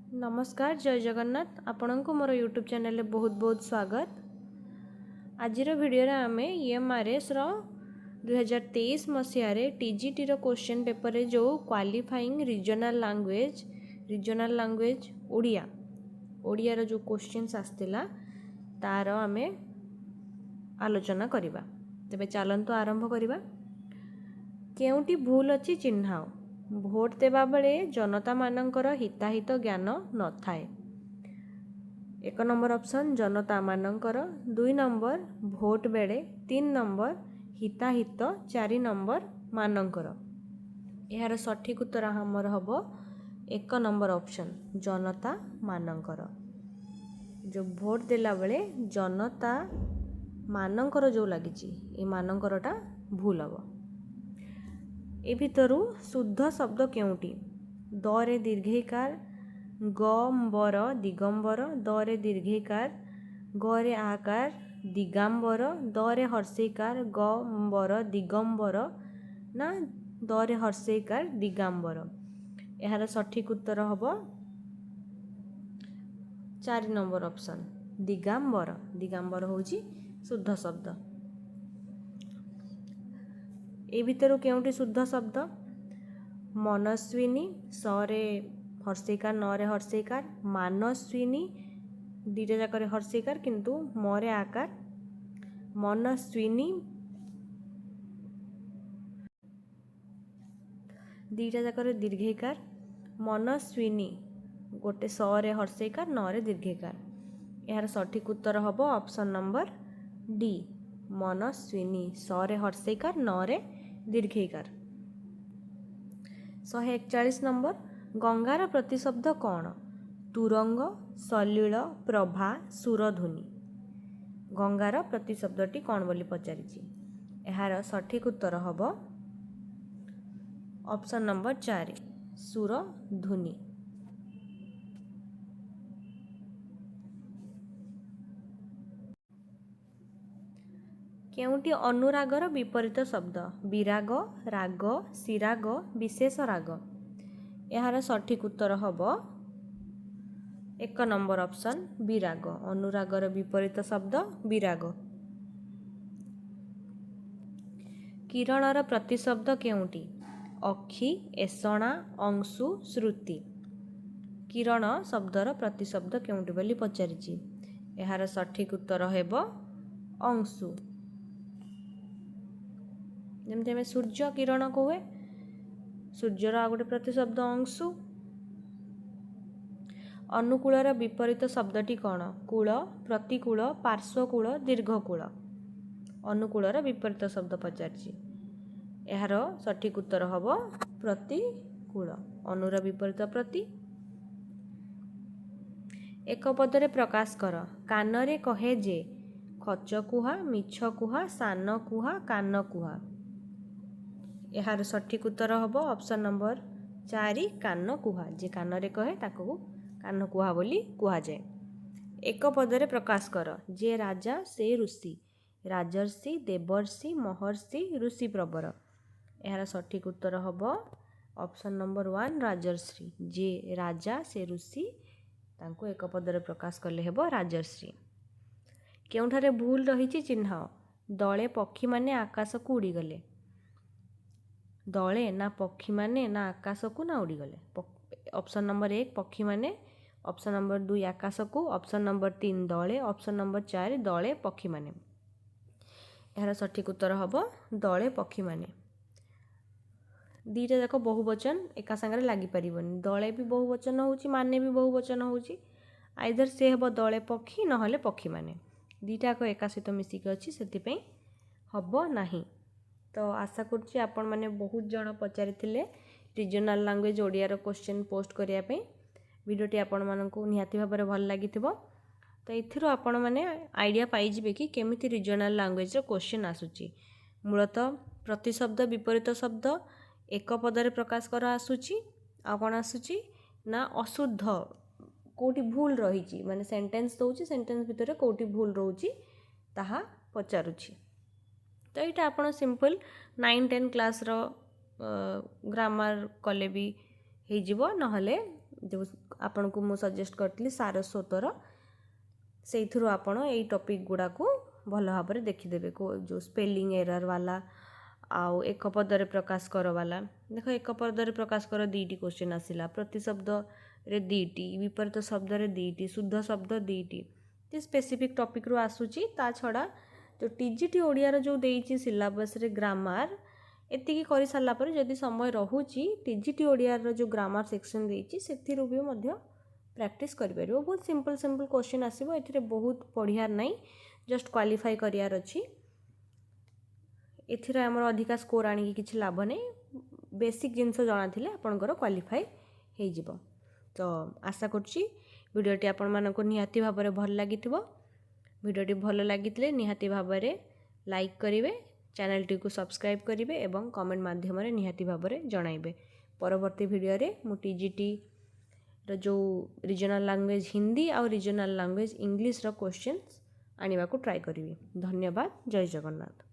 नमस्कार जय जगन्नाथ आपण को मोर यूट्यूब चैनल बहुत बहुत स्वागत। आज वीडियो रे आमे EMRS रो 2023 मसीह टीजीटी रो क्वेश्चन पेपर रे जो क्वालिफाइंग रीजनल लैंग्वेज ओडिया रो जो क्वेश्चंस आस्तिला तार आमे आलोचना करिबा। तबे चलंतु आरंभ करिबा। केउटी भूल अछि चिन्हाओ। भोट देवा बेले जनता मानकर हिताहित ज्ञान न थाए। 1 नंबर ऑप्शन जनता मानकर, 2 नंबर भोट बेले, 3 नंबर हिताहित, 4 नंबर मानकर। यार सठिक उत्तर हमर हबो 1 नंबर ऑप्शन जनता मानकर। जो भोट देला बेले जनता मानकर जो लागिची ए मानकरटा भूल हबो। ए भितरु शुद्ध शब्द केउटी? द रे दीर्घईकार, गंबर दिगंबर, द रे दीर्घईकार, ग रे आकार दिगांबर, द रे हर्षईकार गंबर दिगंबर ना द रे हर्षईकार दिगांबर। यार सठिक उत्तर हबो 4 नंबर ऑप्शन दिगांबर। दिगांबर होची शुद्ध शब्द। ए भितर केउटी शुद्ध शब्द? मनस्विनी, स रे हर्षईकार, न रे हर्षईकार, मानस्विनी दीटा जाकर हर्षईकार किंतु म रे आकार, मनस्विनी दीटा जाकर दीर्घईकार, मनस्विनी गोटे स रे हर्षईकार, न रे दीर्घईकार। यार सठिक उत्तर हबो ऑप्शन नंबर डी मनस्विनी, स रे हर्षईकार, न रे दीर्घईकार। 141 नंबर गंगार प्रतिशब्द कौन? तुरंग, सलील, प्रभा, सुरध्वनि। गंगार प्रतिशब्दटी कौन बोली पचारिछि? यार सठिक उत्तर हबो ऑप्शन नंबर 4 सुरध्वनि। केउटी अनुरागर विपरीत शब्द? विराग, राग, सिराग, विशेष राग। यार सठिक उत्तर हबो 1 नंबर ऑप्शन विराग। अनुरागर विपरीत शब्द विराग। किरणर प्रतिशब्द केउटी? अक्षी, एषणा, अंशु, श्रुति। किरण शब्दर प्रतिशब्द केउटी बोली पचारिछि? यार सठिक उत्तर हेबो अंशु। जमते में सूर्य किरण कहुए, सूर्यर आ गोटे प्रतिशब्द अंशु। अनुकूलर विपरीत शब्दटी कौन? कूल, प्रतिकूल, पार्श्वकूल, दीर्घकूल। अनुकूलर विपरीत शब्द पचारिछि। यार सठिक उत्तर हबो प्रतिकूल। अनुर विपरीत प्रति। एक पदरे प्रकाश कर। कानरे कहे जे, खच कुहा, मिछ कुहा, सान कुहा, कान कुहा। यार सठिक उत्तर हबो ऑप्शन नंबर 4 कान कुहा। जे कानरे कहे ताको कान कुहा बोली कुहा जाए। एक पदरे प्रकाश कर। जे राजा से ऋषि, राजर्षि, देवर्षि, महर्षि, ऋषि प्रवर। यार सठिक उत्तर हबो ऑप्शन नंबर 1 राजर्षि। जे राजा से ऋषि तांको एक पदरे प्रकाश कले हेबो राजर्षि। केउठारे भूल रहिछि चिन्ह? दले पक्षी माने आकाश को उड़ी गले। दले ना पक्षी माने ना आकाश को ना उड़ी गले। ऑप्शन नंबर 1 पक्षी माने, ऑप्शन नंबर 2 आकाश को, ऑप्शन नंबर 3 दले, ऑप्शन नंबर 4 दले पक्षी माने। यार सठिक उत्तर हबो दले पक्षी माने। दीटा जाक बहुवचन एका संगे लागी परिबनी। दले भी बहुवचन होउची, माने भी बहुवचन होउची। आइदर से हेबो दले पक्षी न हले पक्षी माने। दीटा को एका सहित मिसिक अछि सेति पई हबो नाही। तो आशा करछि आपण माने बहुत जण पचारिथिले रीजनल लैंग्वेज ओडिया रो क्वेश्चन पोस्ट करिया पे। वीडियोटी आपण मानकु निहाती भाबरे भल लागिथिबो। तो एथिरो आपण माने आइडिया पाई जिबे कि केमिति रीजनल लैंग्वेज रो क्वेश्चन आसुची। मूलतः प्रतिशब्द विपरीत शब्द एक पदरे प्रकाश कर आसुची। आ कोन आसुची ना अशुद्ध कोटी भूल रहिची, माने सेंटेंस दोउची, सेंटेंस भितरे कोटी भूल रहउची ताहा पचारुची। तो यहाँ आपड़ सिंपल 9-10 क्लास रो ग्रामर कले भी हो नहले जो आपण को मु सजेस्ट करतली सारस्वतर से आपण यही टॉपिक गुड़ा को भल भाव में देखीदेवे को जो स्पेलिंग एरर वाला आउ एक पदरे प्रकाश कर वाला देख एक पदरे प्रकाश कर दीटी क्वेश्चन आसिला प्रतिशब्द रे दीटी विपरीत शब्द रे दीटी शुद्ध शब्द दीटी ये स्पेसिफिक टॉपिक रू आसूची ता छड़ा जो टीजीटी ओडिया रो जो देइची सिलेबस रे ग्रामर एतिकी करि सारला पर जदि समय रहुची टीजीटी ओडिया रो जो ग्रामर सेक्शन देइची सेथिरु भी मध्य प्रैक्टिस करि परिबो बहुत सिंपल सिंपल क्वेश्चन आसीबो एथिरे बहुत पढ़ियार नाही जस्ट क्वालिफाई करियार अछि एथिरे हमर अधिका स्कोर आनी किछि लाभ नै बेसिक जिंस जाना थिले आपनकर क्वालिफाई हे जिवो तो आशा करछि वीडियोटी आपण मानको निहाती भाव में भल लागिथिबो वीडियोटी भल लागितले निहाती भाव में लाइक करिवे चैनल टी को सब्सक्राइब करिवे एवं कमेंट माध्यम रे निहाती भाव में जणाइबे परवर्ती वीडियो रे मु टीजीटी रो जो रीजनल लैंग्वेज हिंदी और रीजनल लैंग्वेज इंग्लिश रो क्वेश्चंस आनिबा को ट्राई करिवे धन्यवाद जय जगन्नाथ।